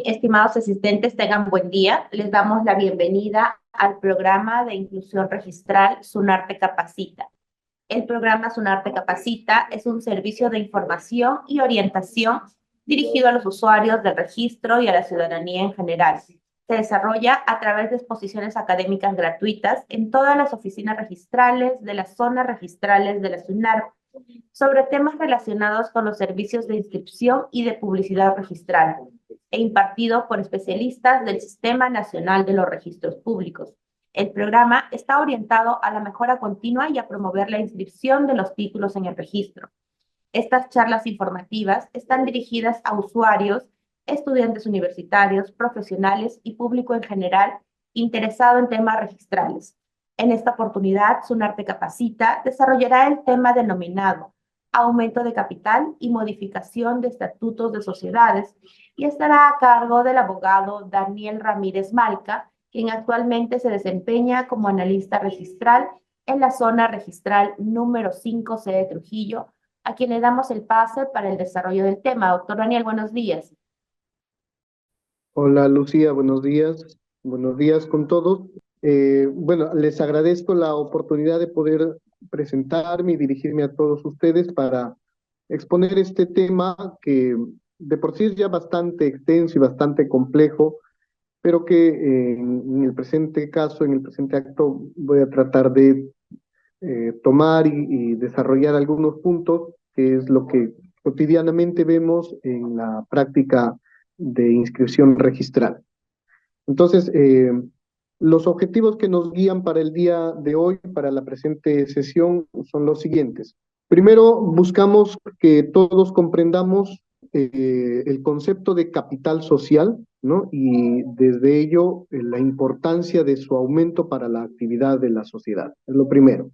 Estimados asistentes, tengan buen día. Les damos la bienvenida al programa de inclusión registral SUNARTE Capacita. El programa SUNARTE Capacita es un servicio de información y orientación dirigido a los usuarios del registro y a la ciudadanía en general. Se desarrolla a través de exposiciones académicas gratuitas en todas las oficinas registrales de las zonas registrales de la SUNARTE sobre temas relacionados con los servicios de inscripción y de publicidad registral e impartido por especialistas del Sistema Nacional de los Registros Públicos. El programa está orientado a la mejora continua y a promover la inscripción de los títulos en el registro. Estas charlas informativas están dirigidas a usuarios, estudiantes universitarios, profesionales y público en general interesado en temas registrales. En esta oportunidad, SUNARTE Capacita desarrollará el tema denominado aumento de capital y modificación de estatutos de sociedades y estará a cargo del abogado Daniel Ramírez Malca, quien actualmente se desempeña como analista registral en la zona registral número 5C de Trujillo, a quien le damos el pase para el desarrollo del tema. Doctor Daniel, buenos días. Hola Lucía, buenos días. Buenos días con todos. Bueno, les agradezco la oportunidad de poder presentarme y dirigirme a todos ustedes para exponer este tema que de por sí es ya bastante extenso y bastante complejo, pero que en el presente caso, en el presente acto, voy a tratar de tomar y desarrollar algunos puntos, que es lo que cotidianamente vemos en la práctica de inscripción registral. Entonces, los objetivos que nos guían para el día de hoy, para la presente sesión, son los siguientes. Primero, buscamos que todos comprendamos el concepto de capital social, ¿no? Y desde ello, la importancia de su aumento para la actividad de la sociedad. Es lo primero.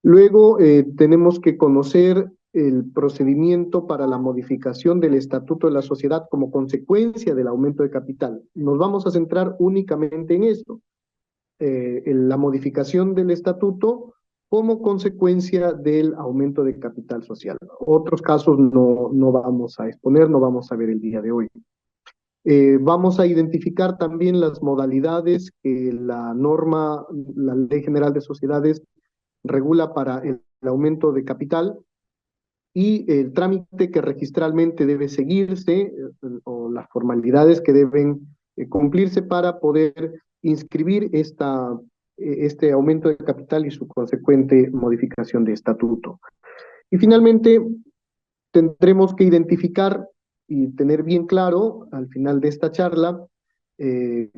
Luego, tenemos que conocer el procedimiento para la modificación del estatuto de la sociedad como consecuencia del aumento de capital. Nos vamos a centrar únicamente en esto, en la modificación del estatuto como consecuencia del aumento de capital social. Otros casos no vamos a exponer, no vamos a ver el día de hoy. Vamos a identificar también las modalidades que la norma, la Ley General de Sociedades regula para el aumento de capital y el trámite que registralmente debe seguirse o las formalidades que deben cumplirse para poder inscribir este aumento de capital y su consecuente modificación de estatuto. Y finalmente tendremos que identificar y tener bien claro al final de esta charla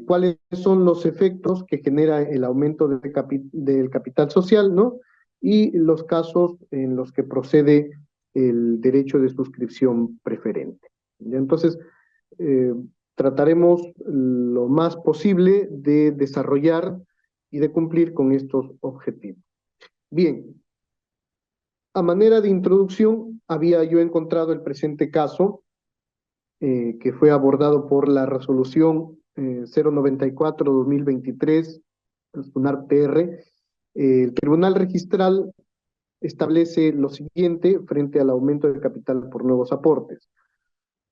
cuáles son los efectos que genera el aumento del capital social, ¿no? Y los casos en los que procede el derecho de suscripción preferente. Entonces, eh, trataremos lo más posible de desarrollar y de cumplir con estos objetivos. Bien, a manera de introducción, había yo encontrado el presente caso que fue abordado por la resolución 094-2023, el SUNARTE-TR. El Tribunal Registral establece lo siguiente frente al aumento del capital por nuevos aportes.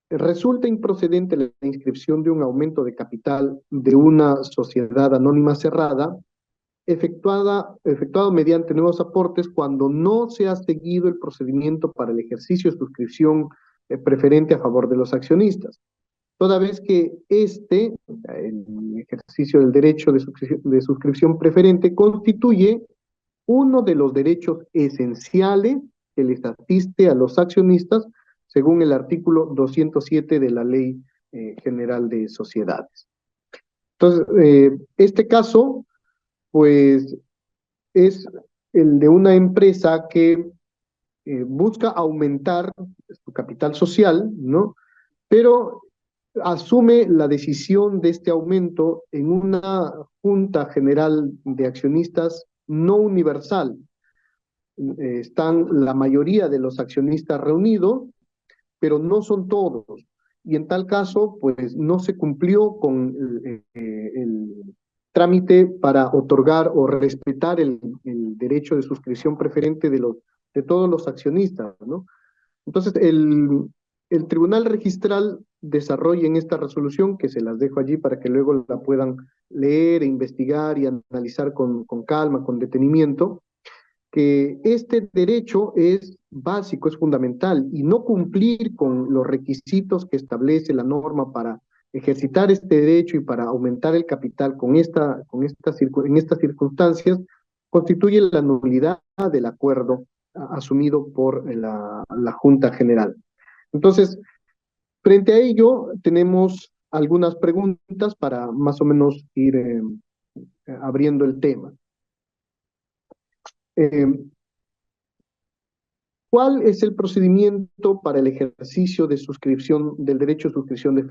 Resulta improcedente la inscripción de un aumento de capital de una sociedad anónima cerrada efectuado mediante nuevos aportes cuando no se ha seguido el procedimiento para el ejercicio de suscripción preferente a favor de los accionistas, toda vez que el ejercicio del derecho de suscripción preferente, constituye uno de los derechos esenciales que les asiste a los accionistas según el artículo 207 de la Ley General de Sociedades. Entonces, este caso, pues, es el de una empresa que busca aumentar su capital social, ¿no? Pero asume la decisión de este aumento en una junta general de accionistas no universal. Están la mayoría de los accionistas reunidos, pero no son todos. Y en tal caso, pues no se cumplió con el trámite para otorgar o respetar el derecho de suscripción preferente de todos los accionistas, ¿no? Entonces, el Tribunal Registral desarrollen esta resolución, que se las dejo allí para que luego la puedan leer e investigar y analizar con calma, con detenimiento, que este derecho es básico, es fundamental, y no cumplir con los requisitos que establece la norma para ejercitar este derecho y para aumentar el capital en estas circunstancias, constituye la nulidad del acuerdo asumido por la Junta General. Entonces, frente a ello, tenemos algunas preguntas para más o menos ir abriendo el tema. Eh, ¿Cuál es el procedimiento para el ejercicio de suscripción del derecho de suscripción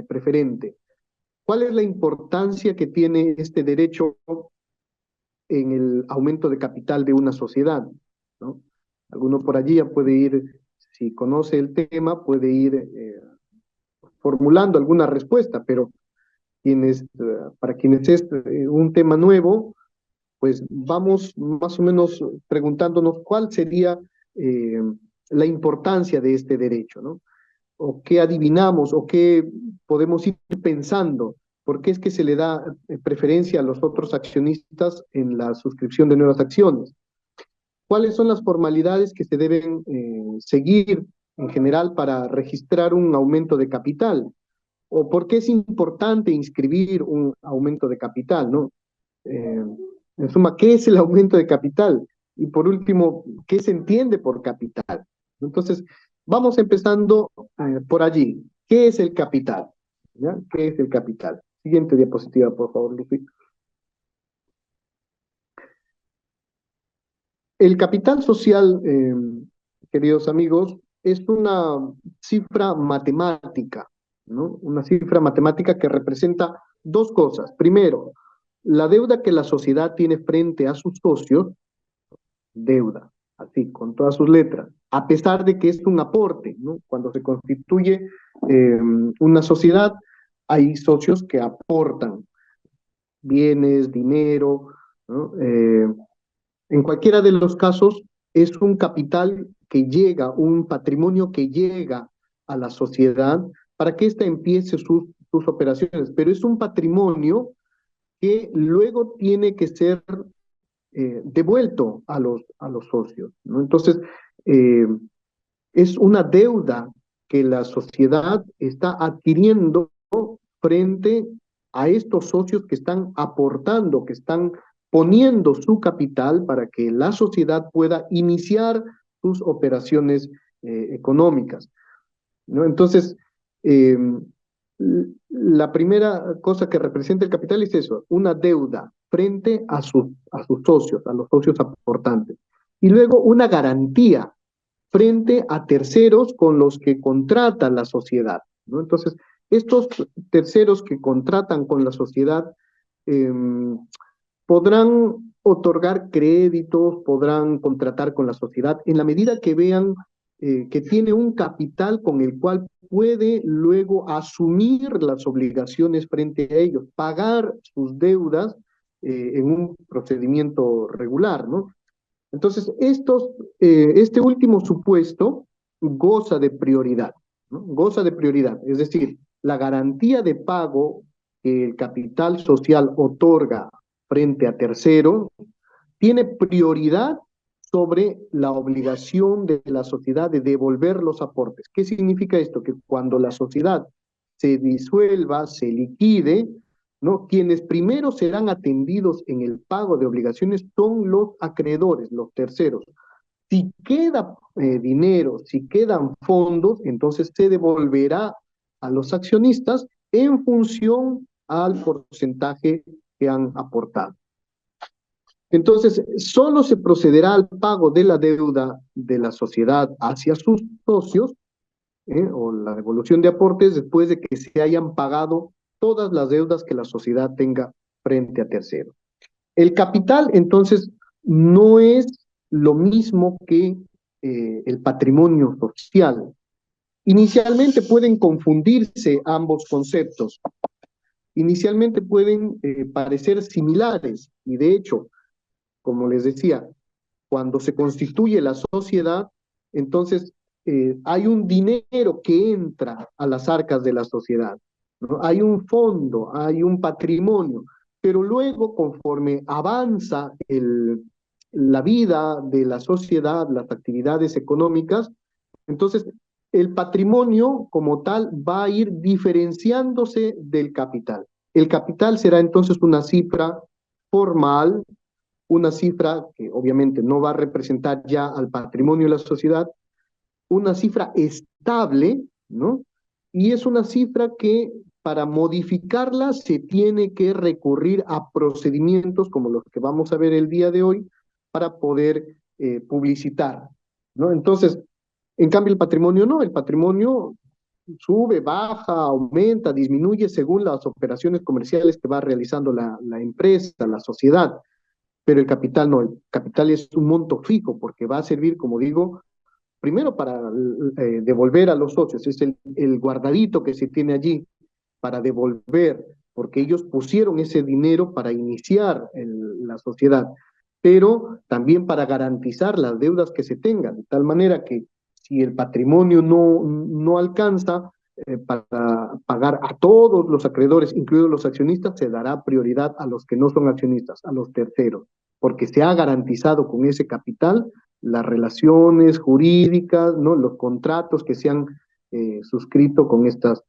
preferente? ¿Cuál es la importancia que tiene este derecho en el aumento de capital de una sociedad? ¿No? Alguno por allí ya puede ir, si conoce el tema, puede ir formulando alguna respuesta, pero para quienes es un tema nuevo, pues vamos más o menos preguntándonos cuál sería eh, la importancia de este derecho, ¿no? O qué adivinamos, o qué podemos ir pensando, por qué es que se le da preferencia a los otros accionistas en la suscripción de nuevas acciones. ¿Cuáles son las formalidades que se deben seguir en general para registrar un aumento de capital? ¿O por qué es importante inscribir un aumento de capital, ¿no? Eh, en suma, ¿qué es el aumento de capital? Y por último, ¿qué se entiende por capital? Entonces, vamos empezando por allí. ¿Qué es el capital? ¿Ya? ¿Qué es el capital? Siguiente diapositiva, por favor, Lucy. El capital social, queridos amigos, es una cifra matemática, ¿no? Una cifra matemática que representa dos cosas. Primero, la deuda que la sociedad tiene frente a sus socios, deuda, así, con todas sus letras, a pesar de que es un aporte, ¿no? Cuando se constituye una sociedad, hay socios que aportan bienes, dinero, ¿no? En cualquiera de los casos, es un capital que llega, un patrimonio que llega a la sociedad para que ésta empiece sus operaciones, pero es un patrimonio que luego tiene que ser devuelto a los socios, ¿no? Entonces, eh, es una deuda que la sociedad está adquiriendo frente a estos socios que están aportando, que están poniendo su capital para que la sociedad pueda iniciar sus operaciones económicas, ¿no? Entonces, eh, la primera cosa que representa el capital es eso, una deuda frente a sus socios, a los socios aportantes. Y luego una garantía frente a terceros con los que contrata la sociedad, ¿no? Entonces, estos terceros que contratan con la sociedad eh, podrán otorgar créditos, podrán contratar con la sociedad en la medida que vean que tiene un capital con el cual puede luego asumir las obligaciones frente a ellos, pagar sus deudas en un procedimiento regular, ¿no? Entonces, este último supuesto goza de prioridad, ¿no? Goza de prioridad, es decir, la garantía de pago que el capital social otorga frente a tercero tiene prioridad sobre la obligación de la sociedad de devolver los aportes. ¿Qué significa esto? Que cuando la sociedad se disuelva, se liquide, ¿no? Quienes primero serán atendidos en el pago de obligaciones son los acreedores, los terceros. Si queda dinero, si quedan fondos, entonces se devolverá a los accionistas en función al porcentaje que han aportado. Entonces, solo se procederá al pago de la deuda de la sociedad hacia sus socios, o la devolución de aportes después de que se hayan pagado todas las deudas que la sociedad tenga frente a terceros. El capital, entonces, no es lo mismo que el patrimonio social. Inicialmente pueden confundirse ambos conceptos. Inicialmente pueden parecer similares y de hecho, como les decía, cuando se constituye la sociedad, entonces hay un dinero que entra a las arcas de la sociedad, ¿no? Hay un fondo, hay un patrimonio, pero luego conforme avanza la vida de la sociedad, las actividades económicas, entonces el patrimonio como tal va a ir diferenciándose del capital. El capital será entonces una cifra formal, una cifra que obviamente no va a representar ya al patrimonio de la sociedad, una cifra estable, ¿no? Y es una cifra que para modificarla se tiene que recurrir a procedimientos como los que vamos a ver el día de hoy para poder publicitar, ¿no? Entonces, en cambio el patrimonio no, el patrimonio sube, baja, aumenta, disminuye según las operaciones comerciales que va realizando la empresa, la sociedad, pero el capital no, el capital es un monto fijo porque va a servir, como digo, primero para devolver a los socios, es el guardadito que se tiene allí para devolver, porque ellos pusieron ese dinero para iniciar la sociedad, pero también para garantizar las deudas que se tengan, de tal manera que si el patrimonio no alcanza para pagar a todos los acreedores, incluidos los accionistas, se dará prioridad a los que no son accionistas, a los terceros, porque se ha garantizado con ese capital las relaciones jurídicas, ¿no? Los contratos que se han suscrito con estas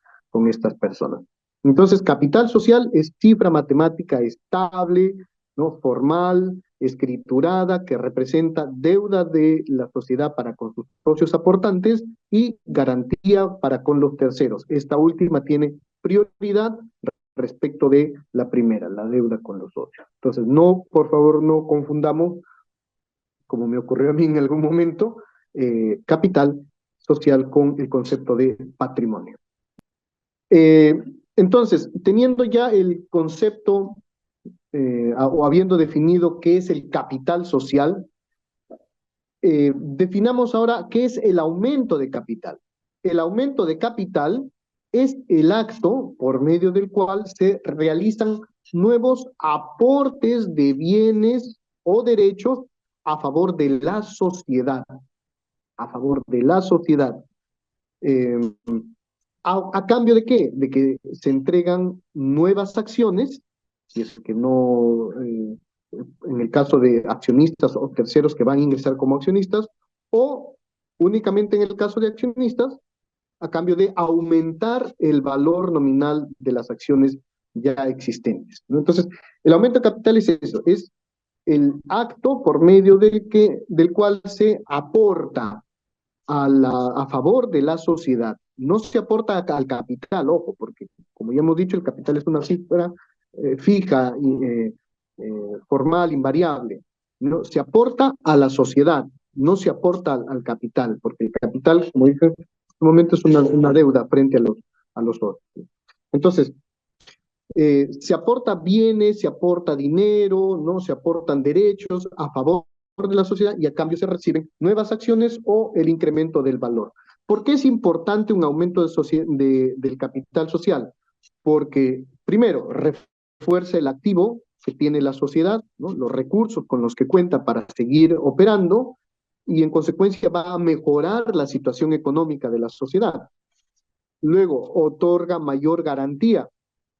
personas. Entonces, capital social es cifra matemática estable, ¿no? Formal, escriturada, que representa deuda de la sociedad para con sus socios aportantes y garantía para con los terceros. Esta última tiene prioridad respecto de la primera, la deuda con los socios. Entonces, no, por favor, no confundamos, como me ocurrió a mí en algún momento, capital social con el concepto de patrimonio. Eh, entonces, teniendo ya el concepto o habiendo definido qué es el capital social, definamos ahora qué es el aumento de capital. El aumento de capital es el acto por medio del cual se realizan nuevos aportes de bienes o derechos a favor de la sociedad, a favor de la sociedad. Eh, ¿A cambio de qué? De que se entregan nuevas acciones, si es que no, en el caso de accionistas o terceros que van a ingresar como accionistas, o únicamente en el caso de accionistas, a cambio de aumentar el valor nominal de las acciones ya existentes, ¿no? Entonces, el aumento de capital es eso, es el acto por medio del cual se aporta a favor de la sociedad. No se aporta al capital, ojo, porque como ya hemos dicho, el capital es una cifra fija, formal, invariable. No, se aporta a la sociedad, no se aporta al capital, porque el capital, como dije, en este momento es una deuda frente a los otros. Entonces, se aporta bienes, se aporta dinero, ¿no? Se aportan derechos a favor de la sociedad y a cambio se reciben nuevas acciones o el incremento del valor. ¿Por qué es importante un aumento del capital social? Porque, primero, refuerza el activo que tiene la sociedad, ¿no? Los recursos con los que cuenta para seguir operando y en consecuencia va a mejorar la situación económica de la sociedad. Luego, otorga mayor garantía,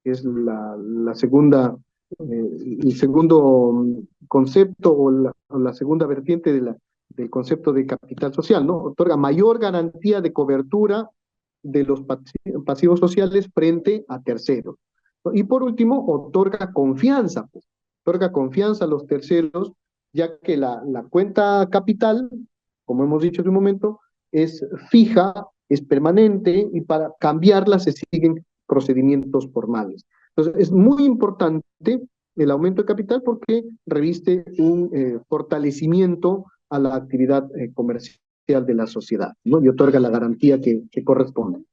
que es la segunda, el segundo concepto o la segunda vertiente del concepto de capital social, ¿no? Otorga mayor garantía de cobertura de los pasivos sociales frente a terceros, ¿no? Y por último, otorga confianza, pues, otorga confianza a los terceros, ya que la cuenta capital, como hemos dicho hace un momento, es fija, es permanente y para cambiarla se siguen procedimientos formales. Entonces, es muy importante el aumento de capital porque reviste un fortalecimiento a la actividad comercial de la sociedad, ¿no? Y otorga la garantía que corresponde.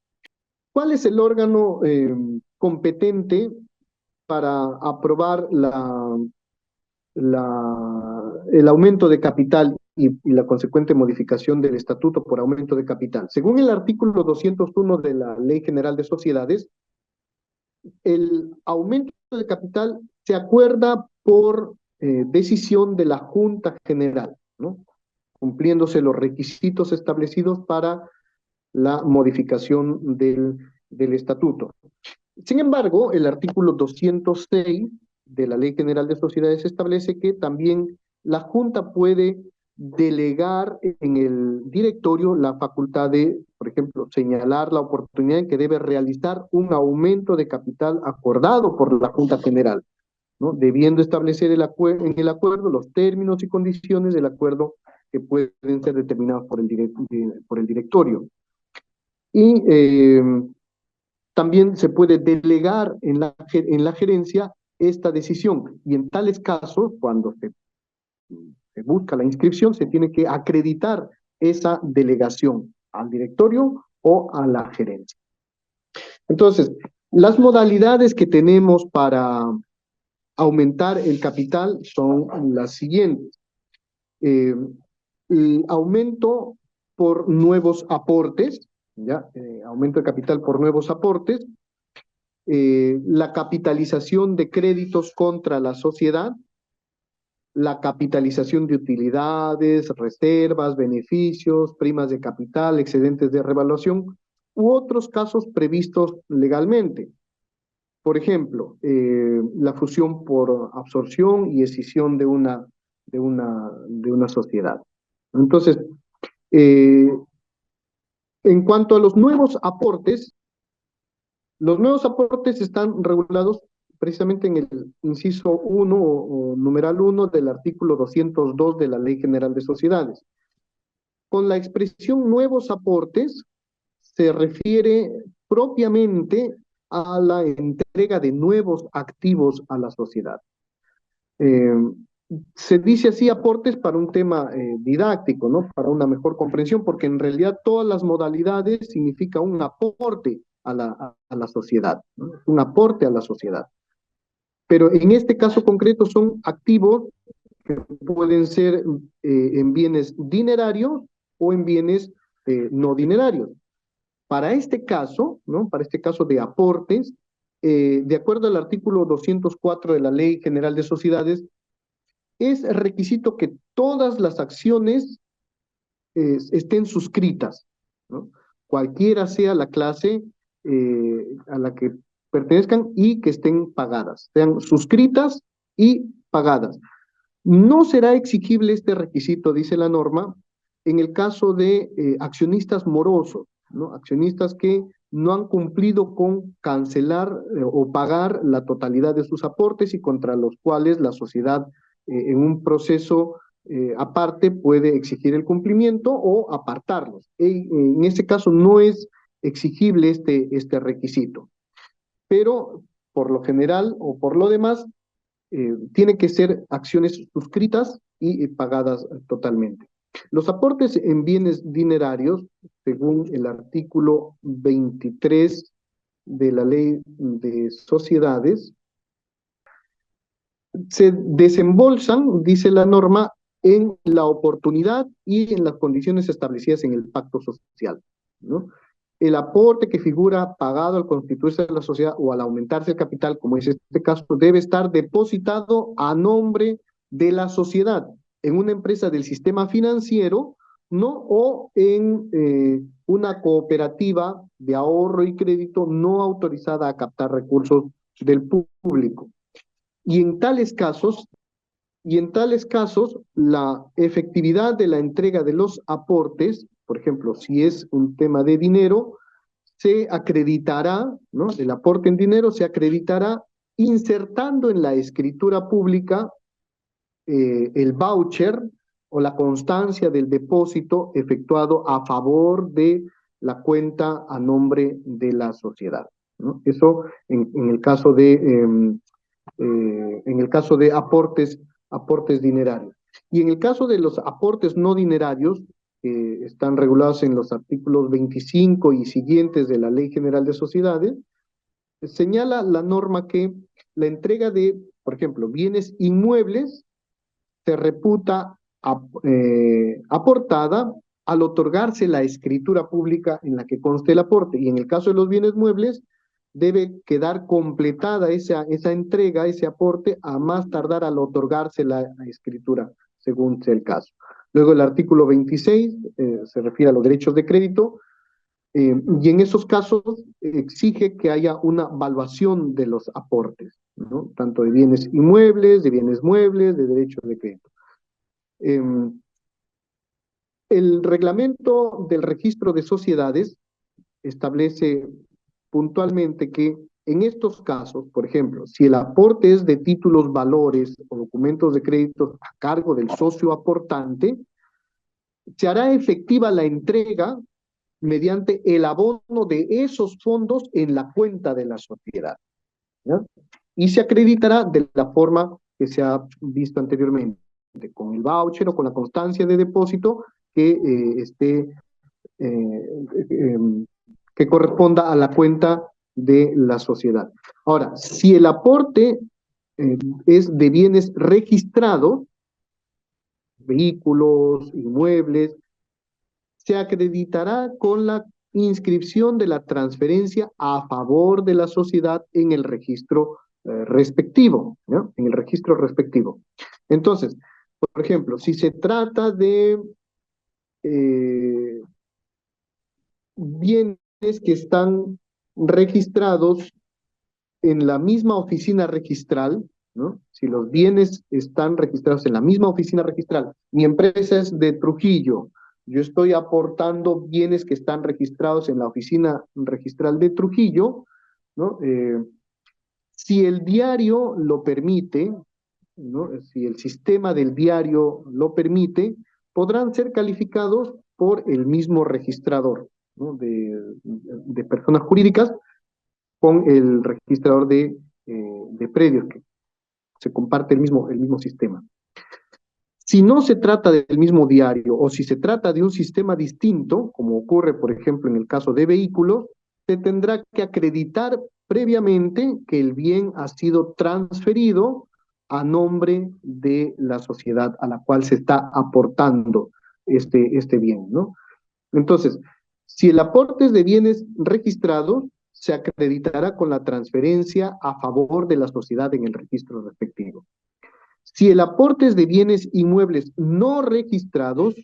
¿Cuál es el órgano competente para aprobar el aumento de capital y la consecuente modificación del estatuto por aumento de capital? Según el artículo 201 de la Ley General de Sociedades, el aumento de capital se acuerda por decisión de la Junta General, ¿no? cumpliéndose los requisitos establecidos para la modificación del estatuto. Sin embargo, el artículo 206 de la Ley General de Sociedades establece que también la Junta puede delegar en el directorio la facultad de, por ejemplo, señalar la oportunidad en que debe realizar un aumento de capital acordado por la Junta General, ¿no? Debiendo establecer en el acuerdo los términos y condiciones del acuerdo que pueden ser determinados por el directorio. Y también se puede delegar en la gerencia esta decisión. Y en tales casos, cuando se busca la inscripción, se tiene que acreditar esa delegación al directorio o a la gerencia. Entonces, las modalidades que tenemos para aumentar el capital son las siguientes. El aumento por nuevos aportes, ¿ya? Aumento de capital por nuevos aportes, la capitalización de créditos contra la sociedad, la capitalización de utilidades, reservas, beneficios, primas de capital, excedentes de revaluación, u otros casos previstos legalmente. Por ejemplo, la fusión por absorción y escisión de una sociedad. Entonces, en cuanto a los nuevos aportes están regulados precisamente en el inciso 1 o numeral 1 del artículo 202 de la Ley General de Sociedades. Con la expresión nuevos aportes se refiere propiamente a la entrega de nuevos activos a la sociedad. Se dice así aportes para un tema didáctico, ¿no? Para una mejor comprensión, porque en realidad todas las modalidades significa un aporte a la sociedad, ¿no? Un aporte a la sociedad. Pero en este caso concreto son activos que pueden ser en bienes dinerarios o en bienes no dinerarios. Para este caso, ¿no? Para este caso de aportes, de acuerdo al artículo 204 de la Ley General de Sociedades, es requisito que todas las acciones estén suscritas, ¿no? Cualquiera sea la clase a la que pertenezcan y que estén pagadas, sean suscritas y pagadas. No será exigible este requisito, dice la norma, en el caso de accionistas morosos, ¿no? Accionistas que no han cumplido con cancelar o pagar la totalidad de sus aportes y contra los cuales la sociedad en un proceso aparte puede exigir el cumplimiento o apartarlos. En este caso no es exigible este requisito, pero por lo general o por lo demás tiene que ser acciones suscritas y pagadas totalmente. Los aportes en bienes dinerarios, según el artículo 23 de la Ley de Sociedades, se desembolsan, dice la norma, en la oportunidad y en las condiciones establecidas en el pacto social, ¿no? El aporte que figura pagado al constituirse la sociedad o al aumentarse el capital, como es este caso, debe estar depositado a nombre de la sociedad en una empresa del sistema financiero, ¿no? O en una cooperativa de ahorro y crédito no autorizada a captar recursos del público. Y en tales casos, la efectividad de la entrega de los aportes, por ejemplo, si es un tema de dinero, se acreditará, ¿no? El aporte en dinero se acreditará insertando en la escritura pública el voucher o la constancia del depósito efectuado a favor de la cuenta a nombre de la sociedad, ¿no? Eso en el caso de aportes dinerarios. Y en el caso de los aportes no dinerarios, que están regulados en los artículos 25 y siguientes de la Ley General de Sociedades, señala la norma que la entrega de, por ejemplo, bienes inmuebles se reputa aportada al otorgarse la escritura pública en la que conste el aporte. Y en el caso de los bienes muebles, debe quedar completada esa entrega, ese aporte, a más tardar al otorgarse la escritura, según sea el caso. Luego el artículo 26 se refiere a los derechos de crédito, y en esos casos exige que haya una evaluación de los aportes, ¿no? Tanto de bienes inmuebles, de bienes muebles, de derechos de crédito. El reglamento del registro de sociedades establece puntualmente que en estos casos, por ejemplo, si el aporte es de títulos, valores o documentos de crédito a cargo del socio aportante, se hará efectiva la entrega mediante el abono de esos fondos en la cuenta de la sociedad, ¿ya? Y se acreditará de la forma que se ha visto anteriormente, con el voucher o con la constancia de depósito que eh, eh, que corresponda a la cuenta de la sociedad. Ahora, si el aporte es de bienes registrados, vehículos, inmuebles, se acreditará con la inscripción de la transferencia a favor de la sociedad en el registro respectivo, ¿no? En el registro respectivo. Entonces, por ejemplo, si se trata de bienes que están registrados en la misma oficina registral, ¿no? Si los bienes están registrados en la misma oficina registral, mi empresa es de Trujillo, yo estoy aportando bienes que están registrados en la oficina registral de Trujillo, ¿no? Si el diario lo permite, ¿no? Si el sistema del diario lo permite, podrán ser calificados por el mismo registrador, ¿no? de personas jurídicas con el registrador de predios, que se comparte el mismo sistema. Si no se trata del mismo diario o si se trata de un sistema distinto, como ocurre, por ejemplo, en el caso de vehículos, se tendrá que acreditar previamente que el bien ha sido transferido a nombre de la sociedad a la cual se está aportando este bien, ¿no? Entonces, si el aporte es de bienes registrados, se acreditará con la transferencia a favor de la sociedad en el registro respectivo. Si el aporte es de bienes inmuebles no registrados,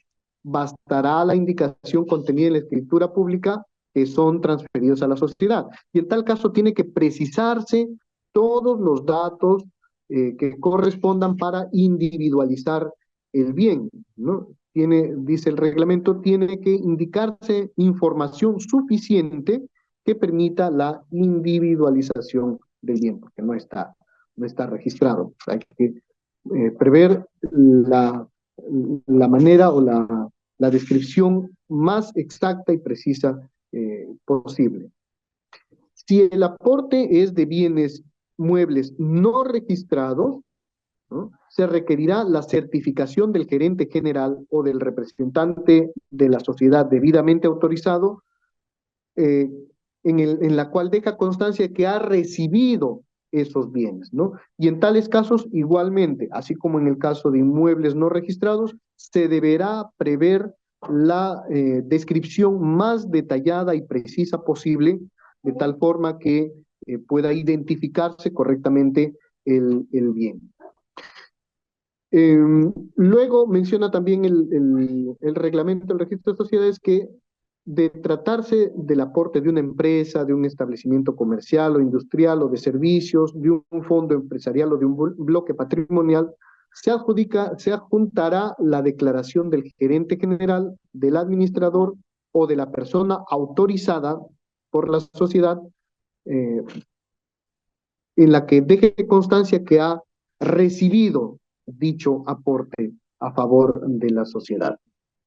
bastará la indicación contenida en la escritura pública que son transferidos a la sociedad. Y en tal caso tiene que precisarse todos los datos que correspondan para individualizar el bien, ¿no? Dice el reglamento, tiene que indicarse información suficiente que permita la individualización del bien, porque no está registrado. Hay que prever la manera o la descripción más exacta y precisa posible. Si el aporte es de bienes muebles no registrados, ¿no? Se requerirá la certificación del gerente general o del representante de la sociedad debidamente autorizado, en la cual deja constancia que ha recibido esos bienes, ¿no? Y en tales casos, igualmente, así como en el caso de inmuebles no registrados, se deberá prever la descripción más detallada y precisa posible, de tal forma que pueda identificarse correctamente el bien. Luego menciona también el reglamento del registro de sociedades que de tratarse del aporte de una empresa, de un establecimiento comercial o industrial o de servicios, de un fondo empresarial o de un bloque patrimonial, se adjuntará la declaración del gerente general, del administrador o de la persona autorizada por la sociedad, en la que deje constancia que ha recibido dicho aporte a favor de la sociedad,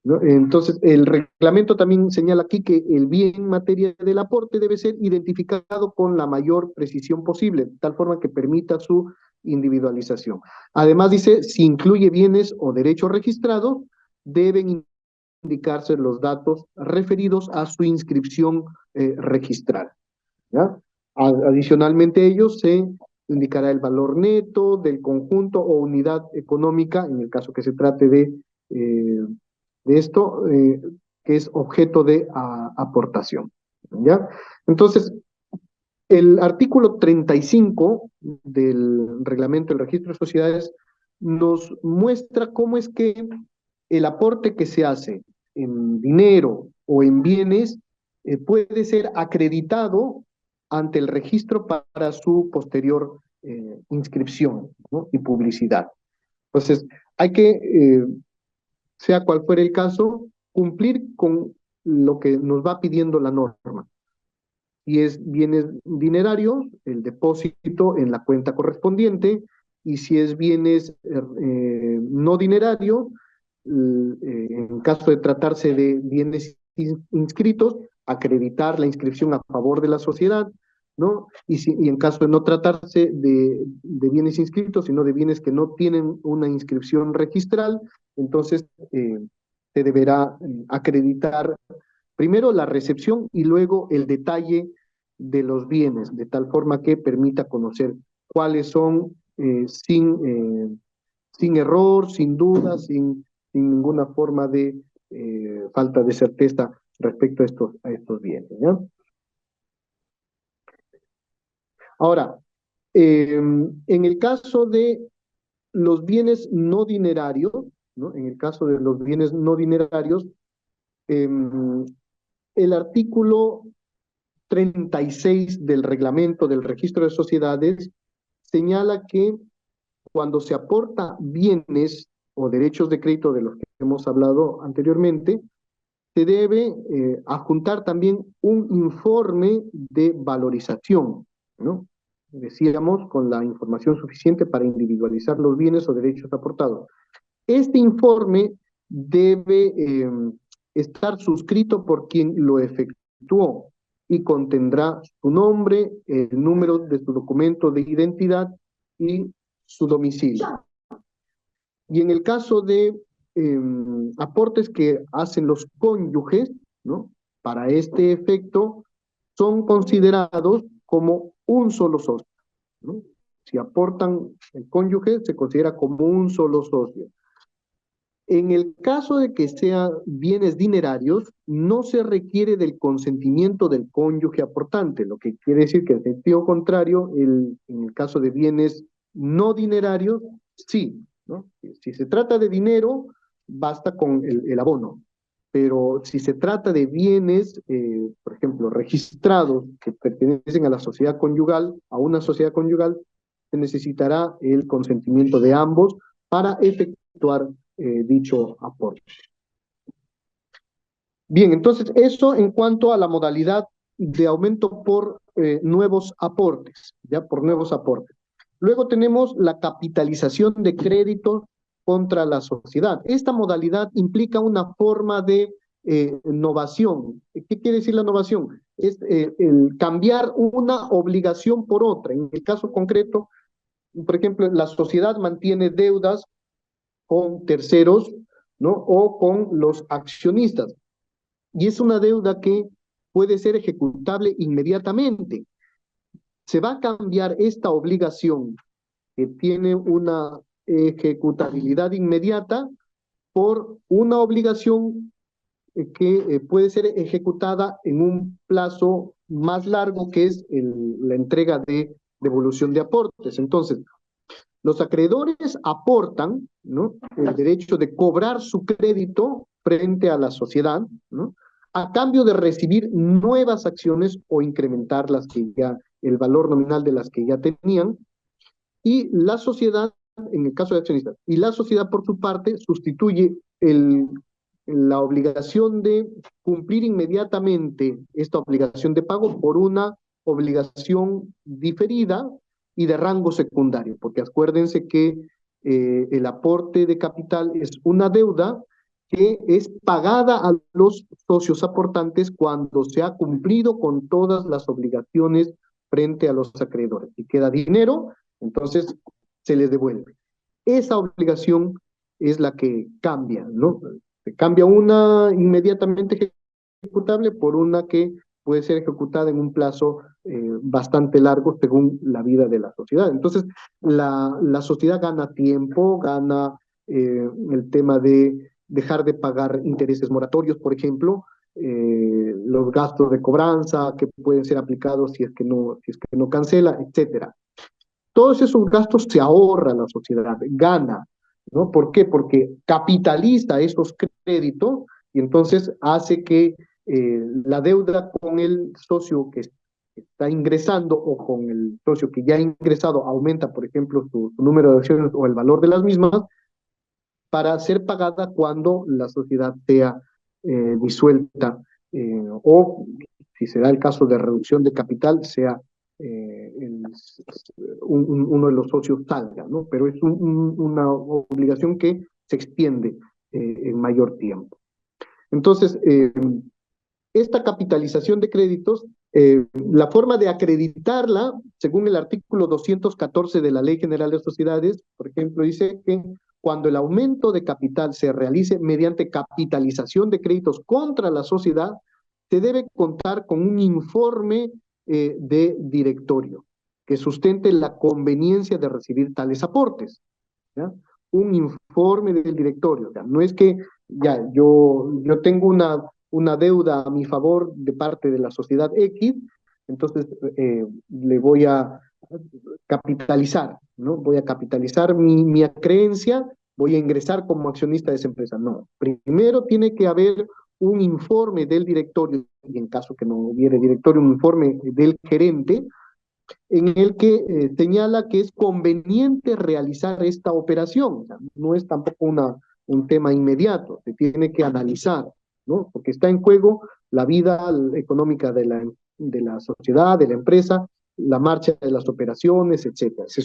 ¿no? Entonces, el reglamento también señala aquí que el bien materia del aporte debe ser identificado con la mayor precisión posible, de tal forma que permita su individualización. Además, dice, si incluye bienes o derechos registrados, deben indicarse los datos referidos a su inscripción registral, ¿ya? Adicionalmente ello, se indicará el valor neto del conjunto o unidad económica, en el caso que se trate de esto, que es objeto de aportación, ¿ya? Entonces, el artículo 35 del reglamento del registro de sociedades nos muestra cómo es que el aporte que se hace en dinero o en bienes puede ser acreditado ante el registro para su posterior inscripción, ¿no? Y publicidad. Entonces, hay que, sea cual fuera el caso, cumplir con lo que nos va pidiendo la norma. Si es bienes dinerarios, el depósito en la cuenta correspondiente, y si es bienes no dinerarios, en caso de tratarse de bienes inscritos, acreditar la inscripción a favor de la sociedad, ¿no? Y en caso de no tratarse de bienes inscritos, sino de bienes que no tienen una inscripción registral, entonces se deberá acreditar primero la recepción y luego el detalle de los bienes, de tal forma que permita conocer cuáles son sin error, sin duda, sin ninguna forma de falta de certeza respecto a estos bienes, ¿ya? Ahora, en el caso de los bienes no dinerarios, ¿no? En el caso de los bienes no dinerarios, el artículo 36 del reglamento del registro de sociedades señala que cuando se aporta bienes o derechos de crédito de los que hemos hablado anteriormente, se debe adjuntar también un informe de valorización, ¿no? Decíamos, con la información suficiente para individualizar los bienes o derechos aportados. Este informe debe estar suscrito por quien lo efectuó y contendrá su nombre, el número de su documento de identidad y su domicilio. Y en el caso de aportes que hacen los cónyuges, ¿no? Para este efecto, son considerados como un solo socio, ¿no? Si aportan el cónyuge, se considera como un solo socio. En el caso de que sean bienes dinerarios, no se requiere del consentimiento del cónyuge aportante, lo que quiere decir que en sentido contrario, en el caso de bienes no dinerarios, sí, ¿no? Si se trata de dinero, basta con el abono, pero si se trata de bienes, por ejemplo, registrados que pertenecen a la sociedad conyugal, a una sociedad conyugal, se necesitará el consentimiento de ambos para efectuar dicho aporte. Bien, entonces eso en cuanto a la modalidad de aumento por nuevos aportes, ya por nuevos aportes. Luego tenemos la capitalización de crédito contra la sociedad. Esta modalidad implica una forma de novación. ¿Qué quiere decir la novación? Es el cambiar una obligación por otra. En el caso concreto, por ejemplo, la sociedad mantiene deudas con terceros, ¿no? O con los accionistas. Y es una deuda que puede ser ejecutable inmediatamente. Se va a cambiar esta obligación que tiene una ejecutabilidad inmediata por una obligación que puede ser ejecutada en un plazo más largo, que es la entrega de devolución de aportes. Entonces, los acreedores aportan, ¿no? El derecho de cobrar su crédito frente a la sociedad, ¿no? A cambio de recibir nuevas acciones o incrementar el valor nominal de las que ya tenían, y la sociedad, en el caso de accionistas, y la sociedad por su parte sustituye la obligación de cumplir inmediatamente esta obligación de pago por una obligación diferida y de rango secundario, porque acuérdense que el aporte de capital es una deuda que es pagada a los socios aportantes cuando se ha cumplido con todas las obligaciones frente a los acreedores. Si queda dinero, entonces se les devuelve. Esa obligación es la que cambia, ¿no? Se cambia una inmediatamente ejecutable por una que puede ser ejecutada en un plazo bastante largo según la vida de la sociedad. Entonces, la sociedad gana tiempo, gana el tema de dejar de pagar intereses moratorios, por ejemplo, los gastos de cobranza que pueden ser aplicados si es que no cancela, etcétera. Todos esos gastos se ahorra la sociedad, gana. ¿no? ¿Por qué? Porque capitaliza esos créditos y entonces hace que la deuda con el socio que está ingresando o con el socio que ya ha ingresado aumenta, por ejemplo, su número de acciones o el valor de las mismas para ser pagada cuando la sociedad sea disuelta o, si se da el caso de reducción de capital, sea uno de los socios salga, ¿no? Pero es una obligación que se extiende en mayor tiempo. Entonces, esta capitalización de créditos, la forma de acreditarla, según el artículo 214 de la Ley General de Sociedades, por ejemplo, dice que cuando el aumento de capital se realice mediante capitalización de créditos contra la sociedad, se debe contar con un informe de directorio que sustente la conveniencia de recibir tales aportes, ¿ya? Un informe del directorio, ¿ya? No es que ya yo tengo una deuda a mi favor de parte de la sociedad X, entonces le voy a capitalizar, ¿no? Voy a capitalizar mi creencia, voy a ingresar como accionista de esa empresa. No, primero tiene que haber un informe del directorio, y en caso que no hubiera directorio, un informe del gerente, en el que señala que es conveniente realizar esta operación. O sea, no es tampoco un tema inmediato, se tiene que analizar, ¿no? Porque está en juego la vida económica de la sociedad, de la empresa, la marcha de las operaciones, etcétera. Se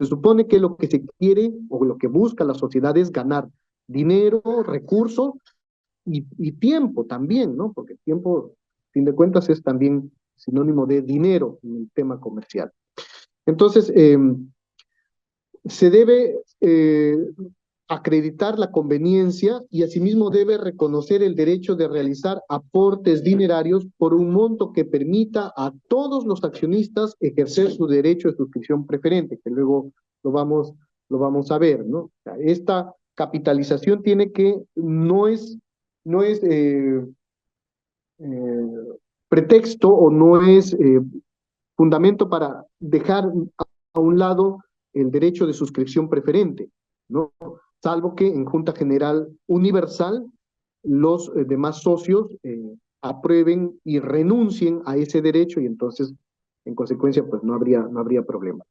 supone que lo que se quiere o lo que busca la sociedad es ganar dinero, recursos y tiempo también, ¿no? Porque el tiempo, a fin de cuentas, es también sinónimo de dinero en el tema comercial. Entonces, se debe acreditar la conveniencia y asimismo debe reconocer el derecho de realizar aportes dinerarios por un monto que permita a todos los accionistas ejercer su derecho de suscripción preferente, que luego lo vamos a ver, ¿no? O sea, esta capitalización tiene que, no es pretexto o no es fundamento para dejar a un lado el derecho de suscripción preferente, ¿no? Salvo que en Junta General Universal los demás socios aprueben y renuncien a ese derecho y entonces, en consecuencia, pues no habría problema.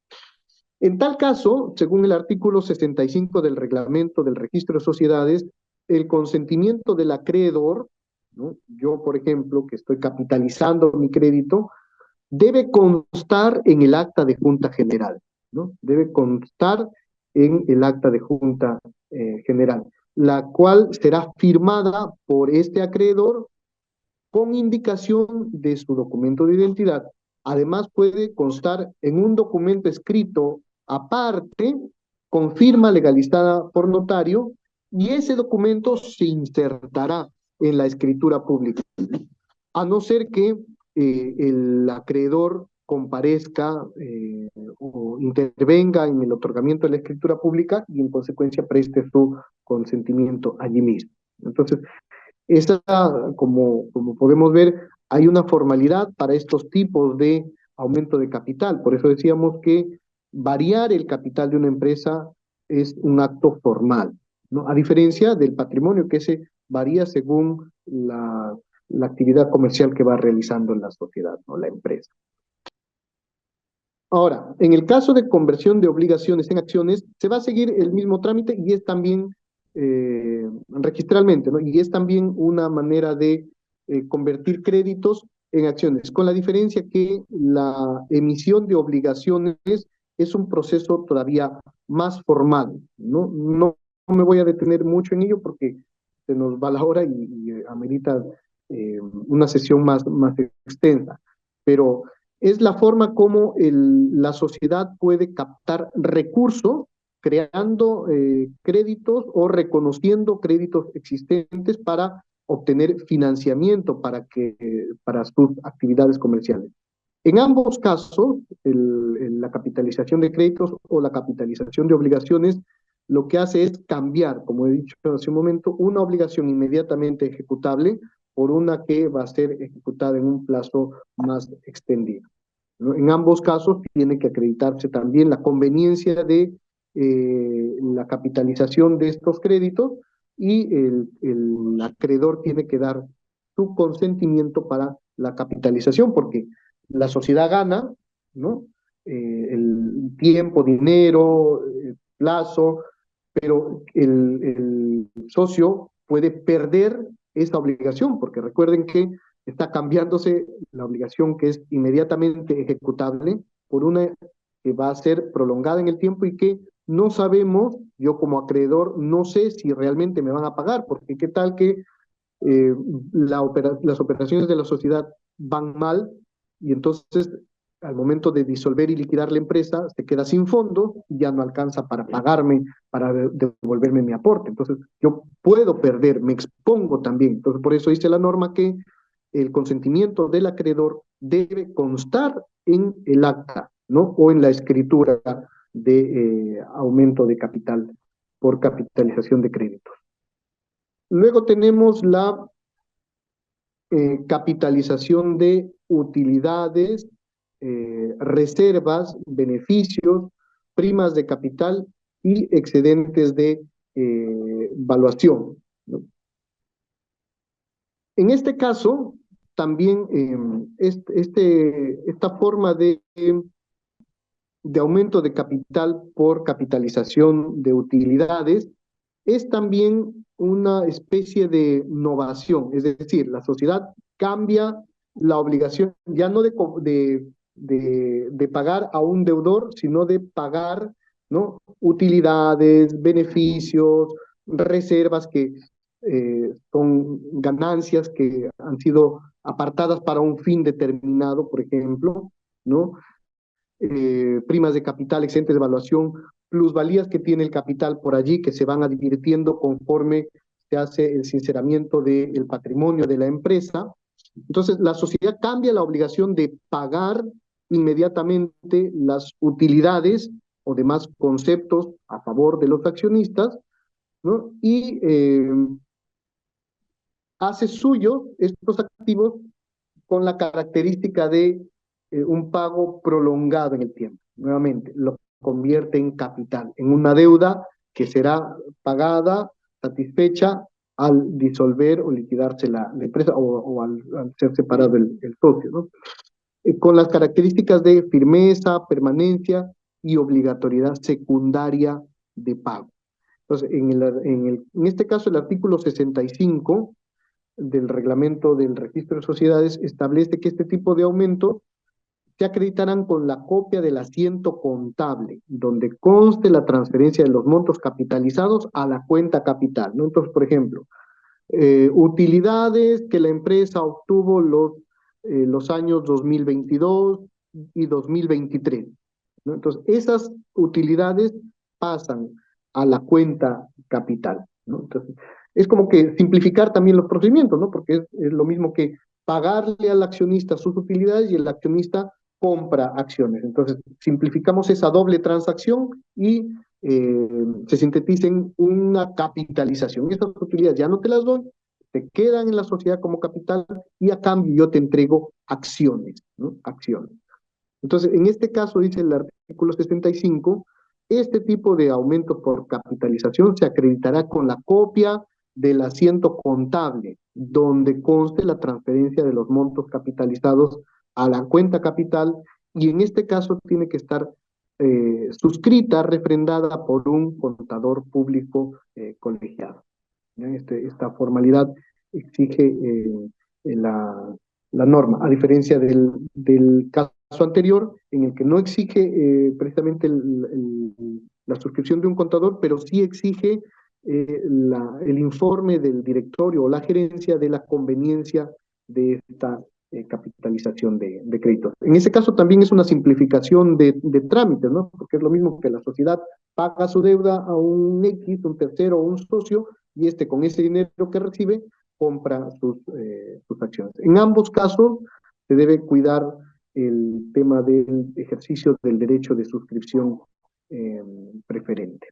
En tal caso, según el artículo 65 del reglamento del registro de sociedades, el consentimiento del acreedor, ¿no? Yo, por ejemplo, que estoy capitalizando mi crédito, debe constar en el acta de Junta General, ¿no? Debe constar en el acta de Junta General, la cual será firmada por este acreedor con indicación de su documento de identidad. Además, puede constar en un documento escrito aparte, con firma legalizada por notario, y ese documento se insertará en la escritura pública, a no ser que el acreedor comparezca o intervenga en el otorgamiento de la escritura pública y en consecuencia preste su consentimiento allí mismo. Entonces, esta, como podemos ver, hay una formalidad para estos tipos de aumento de capital. Por eso decíamos que variar el capital de una empresa es un acto formal, ¿no? A diferencia del patrimonio, que se varía según la actividad comercial que va realizando la sociedad, ¿no? La empresa. Ahora, en el caso de conversión de obligaciones en acciones, se va a seguir el mismo trámite y es también registralmente, ¿no? Y es también una manera de convertir créditos en acciones, con la diferencia que la emisión de obligaciones es un proceso todavía más formal, ¿no? No me voy a detener mucho en ello porque se nos va la hora y amerita una sesión más extensa, pero es la forma como la sociedad puede captar recursos creando créditos o reconociendo créditos existentes para obtener financiamiento para sus actividades comerciales. En ambos casos, la capitalización de créditos o la capitalización de obligaciones lo que hace es cambiar, como he dicho hace un momento, una obligación inmediatamente ejecutable por una que va a ser ejecutada en un plazo más extendido, ¿no? En ambos casos tiene que acreditarse también la conveniencia de la capitalización de estos créditos y el acreedor tiene que dar su consentimiento para la capitalización, porque la sociedad gana, ¿no? El tiempo, dinero, plazo, pero el socio puede perder esa obligación, porque recuerden que está cambiándose la obligación que es inmediatamente ejecutable por una que va a ser prolongada en el tiempo y que no sabemos, yo como acreedor, no sé si realmente me van a pagar, porque qué tal que eh, las operaciones de la sociedad van mal y entonces al momento de disolver y liquidar la empresa se queda sin fondo y ya no alcanza para pagarme, para devolverme mi aporte. Entonces yo puedo perder, me expongo también. Entonces por eso dice la norma que el consentimiento del acreedor debe constar en el acta, ¿no? O en la escritura de aumento de capital por capitalización de créditos. Luego tenemos la capitalización de utilidades, reservas, beneficios, primas de capital y excedentes de valuación, ¿no? En este caso, también esta forma de aumento de capital por capitalización de utilidades es también una especie de novación, es decir, la sociedad cambia la obligación ya no de pagar a un deudor, sino de pagar, ¿no? Utilidades, beneficios, reservas que son ganancias que han sido apartadas para un fin determinado, por ejemplo, ¿no? Primas de capital, exentes de evaluación, plusvalías que tiene el capital por allí que se van advirtiendo conforme se hace el sinceramiento del patrimonio de la empresa. Entonces, la sociedad cambia la obligación de pagar inmediatamente las utilidades o demás conceptos a favor de los accionistas, ¿no? Y hace suyo estos activos con la característica de un pago prolongado en el tiempo. Nuevamente, lo convierte en capital, en una deuda que será pagada, satisfecha al disolver o liquidarse la empresa o al ser separado el socio, ¿no? Con las características de firmeza, permanencia y obligatoriedad secundaria de pago. Entonces, en este caso, el artículo 65 del reglamento del registro de sociedades establece que este tipo de aumentos se acreditarán con la copia del asiento contable, donde conste la transferencia de los montos capitalizados a la cuenta capital, ¿no? Entonces, por ejemplo, utilidades que la empresa obtuvo los años 2022 y 2023, ¿no? Entonces, esas utilidades pasan a la cuenta capital, ¿no? Entonces, es como que simplificar también los procedimientos, ¿no? Porque es lo mismo que pagarle al accionista sus utilidades y el accionista compra acciones. Entonces, simplificamos esa doble transacción y se sintetiza en una capitalización. Estas utilidades ya no te las doy, te quedan en la sociedad como capital y a cambio yo te entrego acciones, ¿no? Acciones. Entonces, en este caso, dice el artículo 65, este tipo de aumento por capitalización se acreditará con la copia del asiento contable, donde conste la transferencia de los montos capitalizados a la cuenta capital, y en este caso tiene que estar suscrita, refrendada por un contador público colegiado. Esta formalidad exige la norma, a diferencia del caso anterior, en el que no exige precisamente la suscripción de un contador, pero sí exige el informe del directorio o la gerencia de la conveniencia de esta capitalización de créditos. En ese caso también es una simplificación de trámites, ¿no? Porque es lo mismo que la sociedad paga su deuda a un X, un tercero o un socio, y este con ese dinero que recibe compra sus acciones. En ambos casos se debe cuidar el tema del ejercicio del derecho de suscripción preferente.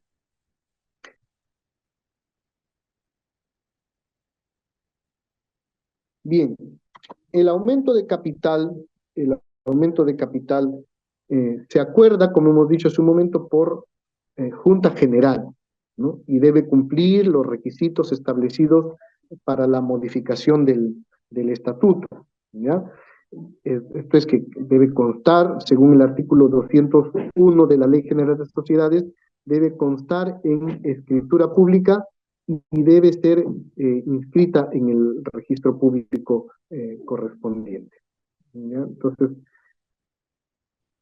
Bien, el aumento de capital, el aumento de capital se acuerda, como hemos dicho hace un momento, por Junta General, ¿no? Y debe cumplir los requisitos establecidos para la modificación del estatuto, ¿ya? Esto es que debe constar, según el artículo 201 de la Ley General de Sociedades, debe constar en escritura pública y debe ser inscrita en el registro público correspondiente, ¿ya? Entonces,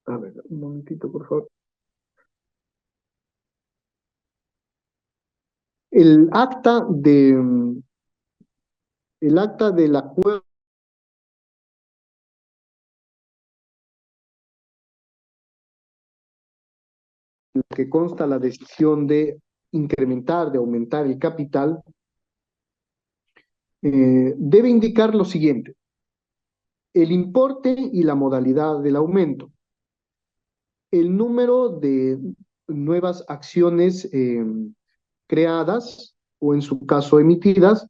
a ver, un momentito, por favor. El acta del acuerdo que consta la decisión de incrementar, de aumentar el capital, debe indicar lo siguiente: el importe y la modalidad del aumento, el número de nuevas acciones creadas o en su caso emitidas,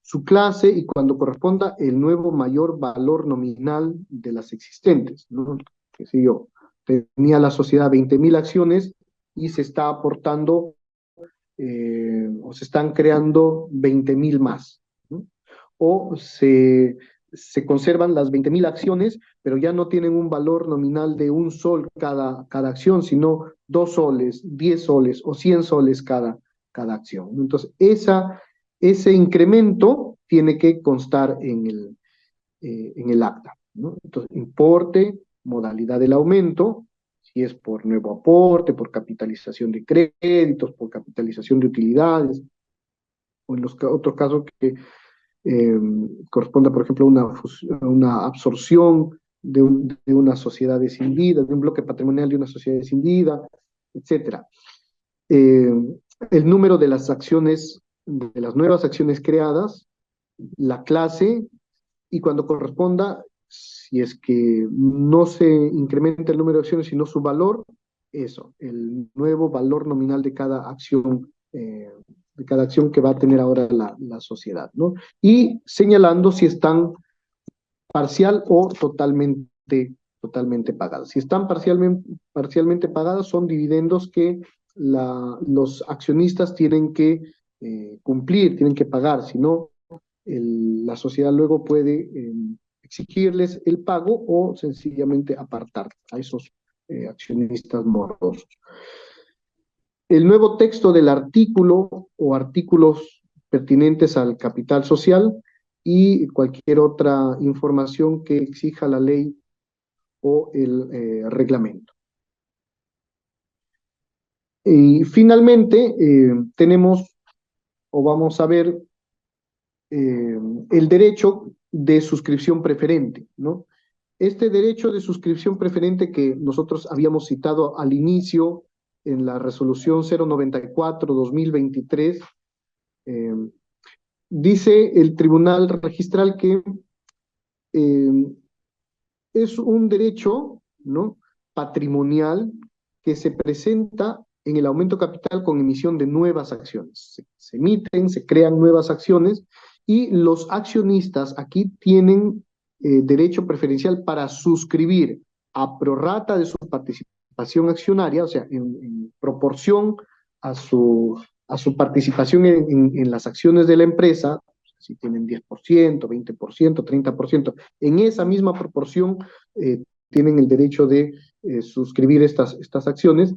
su clase y cuando corresponda el nuevo mayor valor nominal de las existentes, ¿no? Qué sé yo, tenía la sociedad 20.000 acciones y se está aportando o se están creando 20.000 más, ¿no? O se conservan las 20.000 acciones, pero ya no tienen un valor nominal de un sol cada acción, sino 2 soles, 10 soles o 100 soles cada acción. Entonces, ese incremento tiene que constar en el acta, ¿no? Entonces, importe, modalidad del aumento, si es por nuevo aporte, por capitalización de créditos, por capitalización de utilidades, o en los otros casos que corresponda, por ejemplo, a una absorción de una sociedad escindida, de un bloque patrimonial de una sociedad escindida, etcétera. El número de las acciones, de las nuevas acciones creadas, la clase, y cuando corresponda, si es que no se incrementa el número de acciones, sino su valor, eso, el nuevo valor nominal de cada acción que va a tener ahora la sociedad, ¿no? Y señalando si están parcial o totalmente pagadas. Si están parcialmente pagadas, son dividendos que los accionistas tienen que cumplir, tienen que pagar, si no, la sociedad luego puede exigirles el pago o sencillamente apartar a esos accionistas morosos. El nuevo texto del artículo o artículos pertinentes al capital social y cualquier otra información que exija la ley o el reglamento. Y finalmente tenemos o vamos a ver el derecho de suscripción preferente, ¿no? Este derecho de suscripción preferente que nosotros habíamos citado al inicio en la resolución 094-2023, dice el Tribunal Registral que es un derecho, ¿no?, patrimonial que se presenta en el aumento capital con emisión de nuevas acciones. Se emiten, se crean nuevas acciones y los accionistas aquí tienen derecho preferencial para suscribir a prorrata de su participación accionaria, o sea, en proporción a su participación en las acciones de la empresa, si tienen 10%, 20%, 30%, en esa misma proporción tienen el derecho de suscribir estas acciones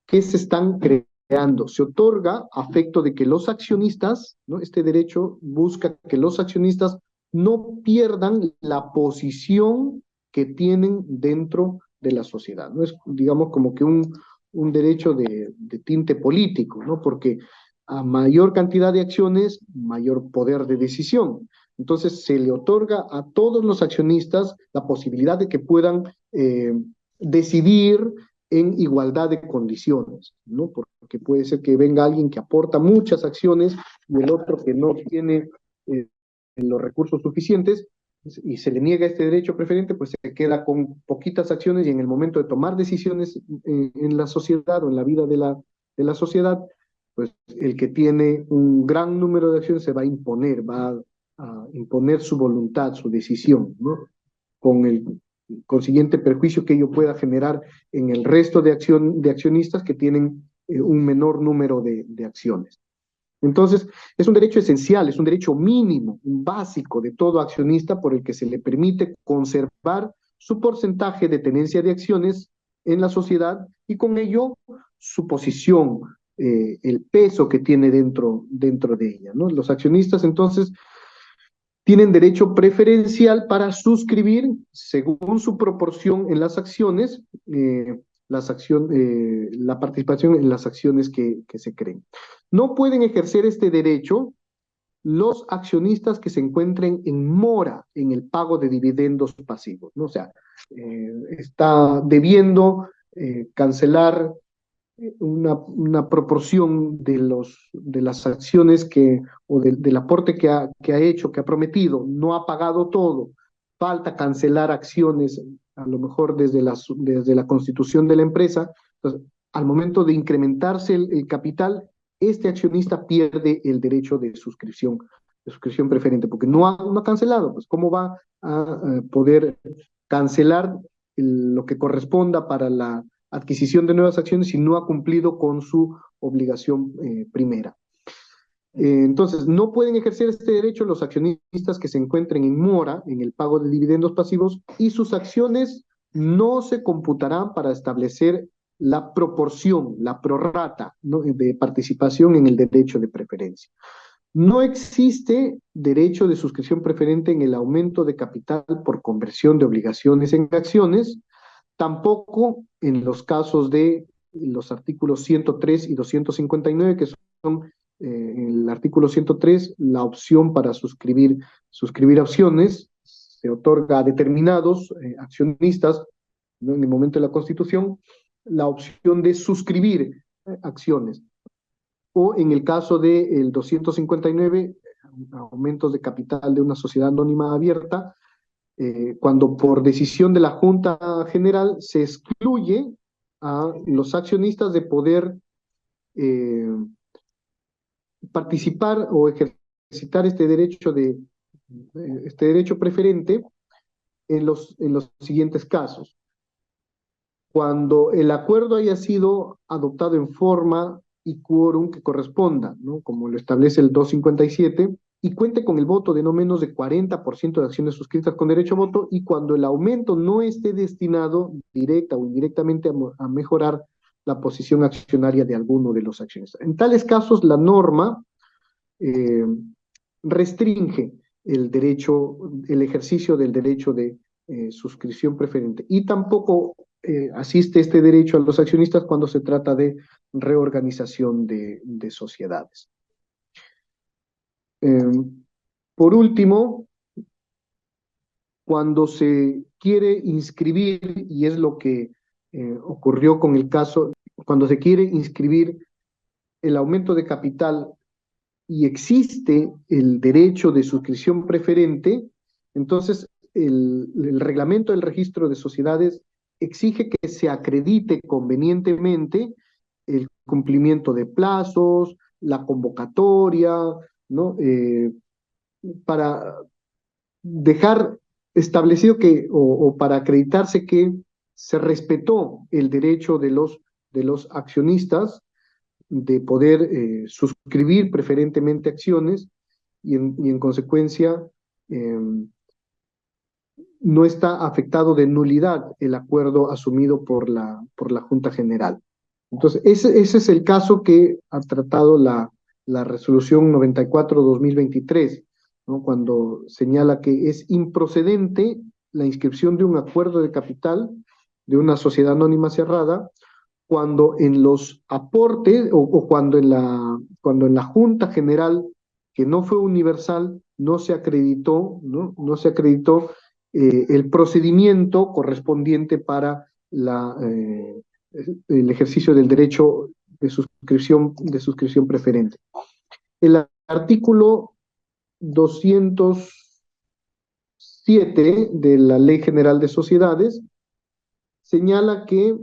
que se están creando. Se otorga a efecto de que los accionistas, ¿no?, este derecho busca que los accionistas no pierdan la posición que tienen dentro de la sociedad. No es, digamos, como que un derecho de tinte político, ¿no? Porque a mayor cantidad de acciones, mayor poder de decisión. Entonces se le otorga a todos los accionistas la posibilidad de que puedan decidir en igualdad de condiciones, ¿no? Porque puede ser que venga alguien que aporta muchas acciones y el otro que no tiene los recursos suficientes y se le niega este derecho preferente, pues se queda con poquitas acciones y en el momento de tomar decisiones en la sociedad o en la vida de la sociedad, pues el que tiene un gran número de acciones se va a imponer, va a imponer su voluntad, su decisión, ¿no? Con el consiguiente perjuicio que ello pueda generar en el resto de accionistas que tienen un menor número de acciones. Entonces, es un derecho esencial, es un derecho mínimo, un básico de todo accionista por el que se le permite conservar su porcentaje de tenencia de acciones en la sociedad y con ello su posición, el peso que tiene dentro de ella, ¿no? Los accionistas entonces tienen derecho preferencial para suscribir según su proporción en las acciones, la participación en las acciones que se creen. No pueden ejercer este derecho los accionistas que se encuentren en mora en el pago de dividendos pasivos, ¿no? O sea, está debiendo cancelar una proporción de las acciones del aporte que ha hecho, que ha prometido, no ha pagado todo, falta cancelar acciones, a lo mejor desde la constitución de la empresa. Entonces, al momento de incrementarse el capital, este accionista pierde el derecho de suscripción preferente, porque no ha cancelado. Pues, ¿cómo va a poder cancelar lo que corresponda para la adquisición de nuevas acciones si no ha cumplido con su obligación primera? Entonces, no pueden ejercer este derecho los accionistas que se encuentren en mora en el pago de dividendos pasivos, y sus acciones no se computarán para establecer la proporción, la prorrata, ¿no?, de participación en el derecho de preferencia. No existe derecho de suscripción preferente en el aumento de capital por conversión de obligaciones en acciones, tampoco en los casos de los artículos 103 y 259, que son, en el artículo 103, la opción para suscribir acciones se otorga a determinados accionistas, ¿no?, en el momento de la Constitución, la opción de suscribir acciones. O en el caso del 259, aumentos de capital de una sociedad anónima abierta, cuando por decisión de la Junta General se excluye a los accionistas de poder participar o ejercitar este derecho preferente en los siguientes casos. Cuando el acuerdo haya sido adoptado en forma y quórum que corresponda, ¿no?, como lo establece el 257, y cuente con el voto de no menos de 40% de acciones suscritas con derecho a voto, y cuando el aumento no esté destinado directa o indirectamente a mejorar la posición accionaria de alguno de los accionistas. En tales casos, la norma restringe el ejercicio del derecho de suscripción preferente, y tampoco asiste este derecho a los accionistas cuando se trata de reorganización de sociedades. Por último, cuando se quiere inscribir, y es lo que ocurrió con el caso, cuando se quiere inscribir el aumento de capital y existe el derecho de suscripción preferente, entonces el reglamento del registro de sociedades exige que se acredite convenientemente el cumplimiento de plazos, la convocatoria, ¿no?, para dejar establecido o para acreditarse que se respetó el derecho de los accionistas de poder suscribir preferentemente acciones, y en consecuencia no está afectado de nulidad el acuerdo asumido por la Junta General. Entonces, ese es el caso que ha tratado la resolución 94/2023, ¿no?, cuando señala que es improcedente la inscripción de un acuerdo de capital de una sociedad anónima cerrada cuando en los aportes o cuando en la Junta General, que no fue universal, no se acreditó el procedimiento correspondiente para el ejercicio del derecho de suscripción preferente. El artículo 207 de la Ley General de Sociedades señala que,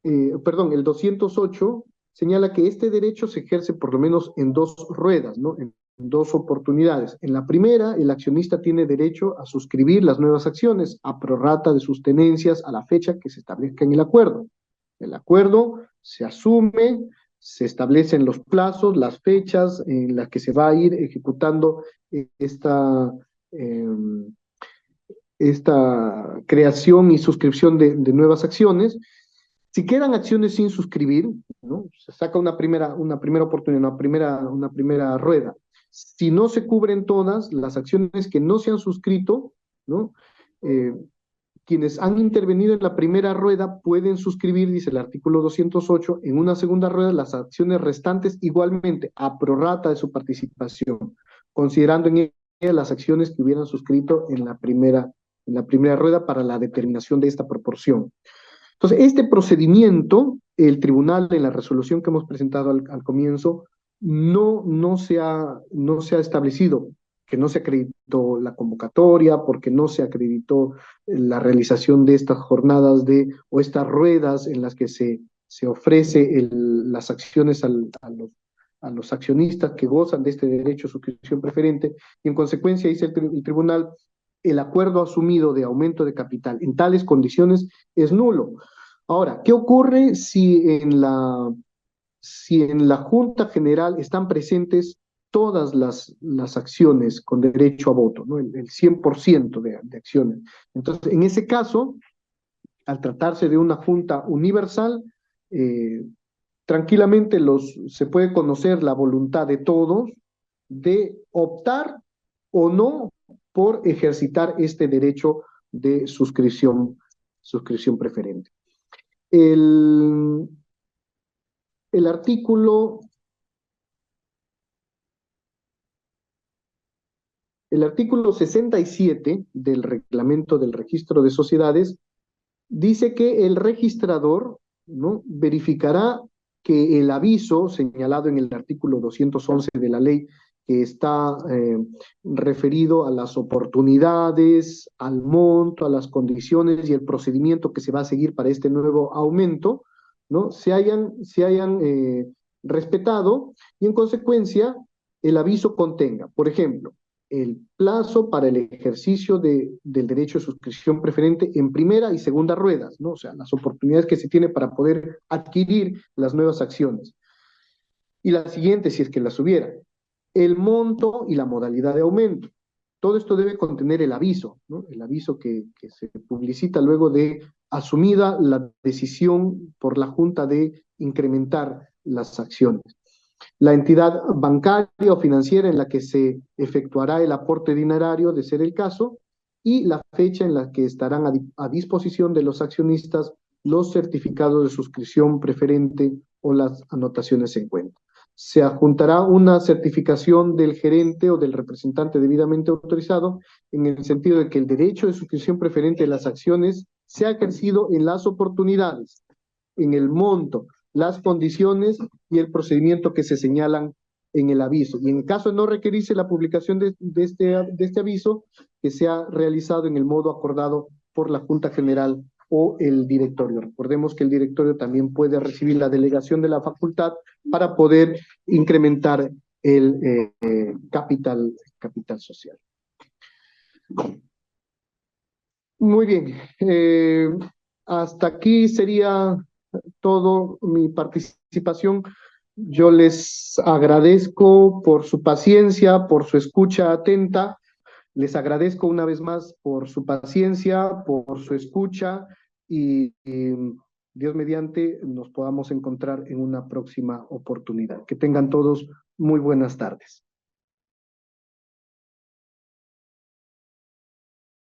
el 208 señala que este derecho se ejerce por lo menos en dos ruedas, ¿no?, en dos oportunidades. En la primera, el accionista tiene derecho a suscribir las nuevas acciones a prorrata de sus tenencias a la fecha que se establezca en el acuerdo. El acuerdo se asume, Se establecen los plazos, las fechas en las que se va a ir ejecutando esta, esta creación y suscripción de nuevas acciones. Si quedan acciones sin suscribir, ¿no? Se saca una primera oportunidad, una primera rueda. Si no se cubren todas las acciones que no se han suscrito, ¿no? Quienes han intervenido en la primera rueda pueden suscribir, dice el artículo 208, en una segunda rueda las acciones restantes igualmente a prorrata de su participación, considerando en ella las acciones que hubieran suscrito en la primera rueda para la determinación de esta proporción. Entonces, este procedimiento, el tribunal en la resolución que hemos presentado al comienzo, no se ha establecido que no se acreditó la convocatoria, porque no se acreditó la realización de estas jornadas o estas ruedas en las que se ofrece las acciones a los accionistas que gozan de este derecho a suscripción preferente, y en consecuencia dice el tribunal, el acuerdo asumido de aumento de capital en tales condiciones es nulo. Ahora, ¿qué ocurre si en la Junta General están presentes todas las acciones con derecho a voto, ¿no? El 100% de acciones? Entonces, en ese caso, al tratarse de una Junta universal, tranquilamente se puede conocer la voluntad de todos de optar o no por ejercitar este derecho de suscripción preferente. El artículo 67 del reglamento del registro de sociedades dice que el registrador, ¿no?, verificará que el aviso señalado en el artículo 211 de la ley, que está referido a las oportunidades, al monto, a las condiciones y el procedimiento que se va a seguir para este nuevo aumento, ¿no?, se hayan respetado, y en consecuencia el aviso contenga, por ejemplo, el plazo para el ejercicio del derecho de suscripción preferente en primera y segunda ruedas, ¿no? O sea, las oportunidades que se tiene para poder adquirir las nuevas acciones. Y la siguiente, si es que las hubiera, el monto y la modalidad de aumento. Todo esto debe contener el aviso, ¿no? El aviso que se publicita luego de asumida la decisión por la Junta de incrementar las acciones. La entidad bancaria o financiera en la que se efectuará el aporte dinerario, de ser el caso, y la fecha en la que estarán a disposición de los accionistas los certificados de suscripción preferente o las anotaciones en cuenta. Se adjuntará una certificación del gerente o del representante debidamente autorizado, en el sentido de que el derecho de suscripción preferente de las acciones se ha ejercido en las oportunidades, en el monto, las condiciones y el procedimiento que se señalan en el aviso. Y en caso de no requerirse la publicación de este aviso, que sea realizado en el modo acordado por la Junta General o el directorio. Recordemos que el directorio también puede recibir la delegación de la facultad para poder incrementar el capital social. Muy bien. Hasta aquí sería todo mi participación. Yo les agradezco por su paciencia, por su escucha atenta. Les agradezco una vez más por su paciencia, por su escucha, y Dios mediante nos podamos encontrar en una próxima oportunidad. Que tengan todos muy buenas tardes.